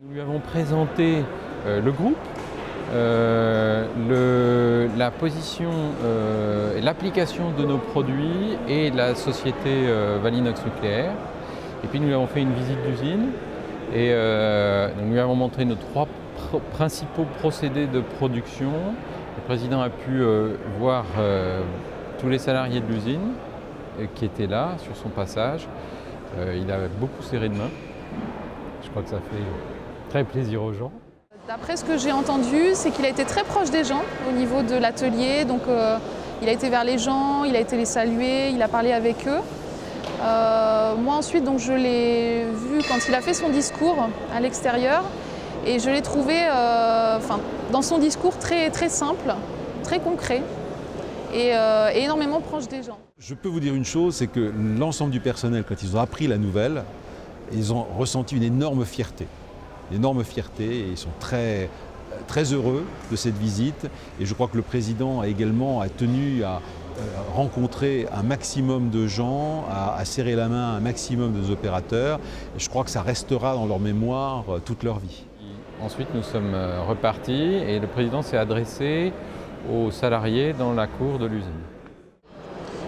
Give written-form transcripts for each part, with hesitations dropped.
Nous lui avons présenté le groupe, la position et l'application de nos produits et la société Valinox Nucléaire. Et puis nous lui avons fait une visite d'usine et nous lui avons montré nos trois principaux procédés de production. Le président a pu voir tous les salariés de l'usine qui étaient là sur son passage. Il a beaucoup serré de main. Je crois que ça fait très plaisir aux gens. D'après ce que j'ai entendu, c'est qu'il a été très proche des gens au niveau de l'atelier. Donc il a été vers les gens, il a été les saluer, il a parlé avec eux. Moi ensuite, donc, je l'ai vu quand il a fait son discours à l'extérieur et je l'ai trouvé dans son discours très simple, très concret et énormément proche des gens. Je peux vous dire une chose, c'est que l'ensemble du personnel, quand ils ont appris la nouvelle, ils ont ressenti une énorme fierté. Et ils sont très heureux de cette visite. Et je crois que le président a également tenu à rencontrer un maximum de gens, à serrer la main à un maximum des opérateurs. Et je crois que ça restera dans leur mémoire toute leur vie. Ensuite, nous sommes repartis et le président s'est adressé aux salariés dans la cour de l'usine.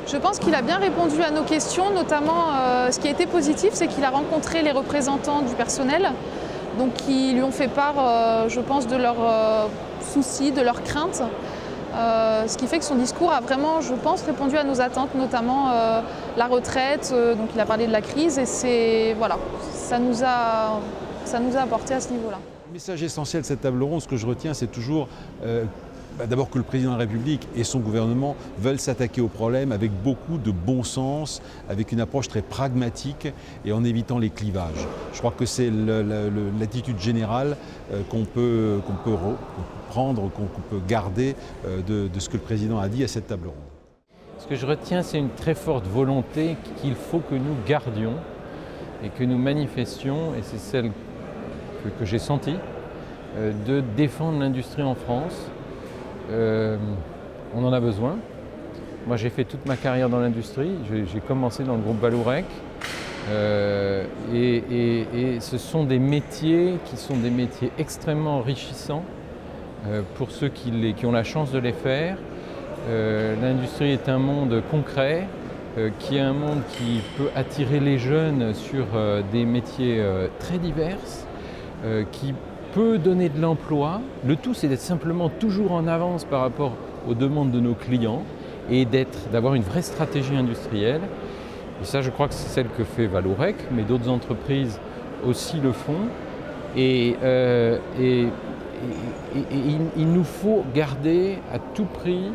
Je pense qu'il a bien répondu à nos questions, notamment ce qui a été positif, c'est qu'il a rencontré les représentants du personnel, donc qui lui ont fait part, je pense, de leurs soucis, de leurs craintes. Ce qui fait que son discours a vraiment, je pense, répondu à nos attentes, notamment la retraite, donc il a parlé de la crise et voilà, ça nous a apporté à ce niveau-là. Le message essentiel de cette table ronde, ce que je retiens, c'est toujours d'abord que le président de la République et son gouvernement veulent s'attaquer au problème avec beaucoup de bon sens, avec une approche très pragmatique et en évitant les clivages. Je crois que c'est l'attitude générale qu'on peut prendre, qu'on peut garder de ce que le président a dit à cette table ronde. Ce que je retiens, c'est une très forte volonté qu'il faut que nous gardions et que nous manifestions, et c'est celle que j'ai sentie, de défendre l'industrie en France. On en a besoin. Moi, j'ai fait toute ma carrière dans l'industrie. J'ai commencé dans le groupe Vallourec. Et ce sont des métiers qui sont des métiers extrêmement enrichissants pour ceux qui ont la chance de les faire. L'industrie est un monde concret, qui est un monde qui peut attirer les jeunes sur des métiers très divers, qui peut donner de l'emploi. Le tout, c'est d'être simplement toujours en avance par rapport aux demandes de nos clients et d'avoir une vraie stratégie industrielle. Et ça, je crois que c'est celle que fait Vallourec, mais d'autres entreprises aussi le font. Et il nous faut garder à tout prix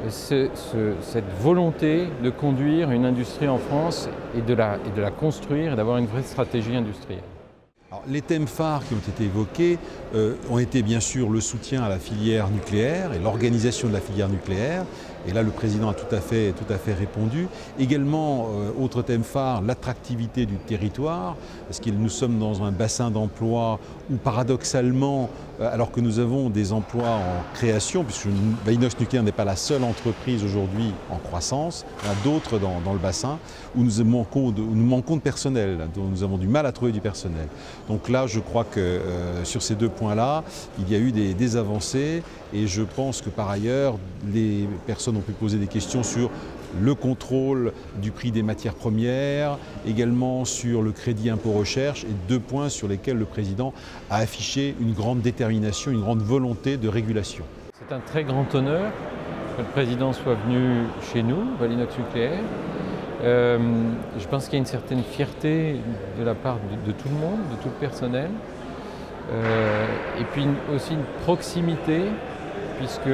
cette volonté de conduire une industrie en France et de la construire et d'avoir une vraie stratégie industrielle. Alors, les thèmes phares qui ont été évoqués ont été bien sûr le soutien à la filière nucléaire et l'organisation de la filière nucléaire. Et là, le président a tout à fait répondu. Également, autre thème phare, l'attractivité du territoire, parce que nous sommes dans un bassin d'emploi où paradoxalement, alors que nous avons des emplois en création, puisque Valinox Nucléaire n'est pas la seule entreprise aujourd'hui en croissance, il y en a d'autres dans le bassin où nous manquons de personnel, dont nous avons du mal à trouver du personnel. Donc là, je crois que sur ces deux points-là, il y a eu des avancées et je pense que par ailleurs, les personnes ont pu poser des questions sur le contrôle du prix des matières premières, également sur le crédit impôt recherche et deux points sur lesquels le président a affiché une grande détermination, une grande volonté de régulation. C'est un très grand honneur que le président soit venu chez nous, Valinox Nucléaire. Je pense qu'il y a une certaine fierté de la part de tout le monde, de tout le personnel, et puis aussi une proximité, puisque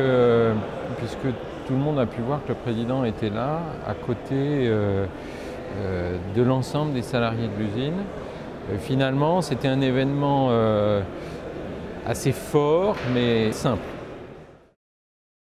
tout le monde a pu voir que le président était là, à côté de l'ensemble des salariés de l'usine. Finalement, c'était un événement assez fort, mais simple.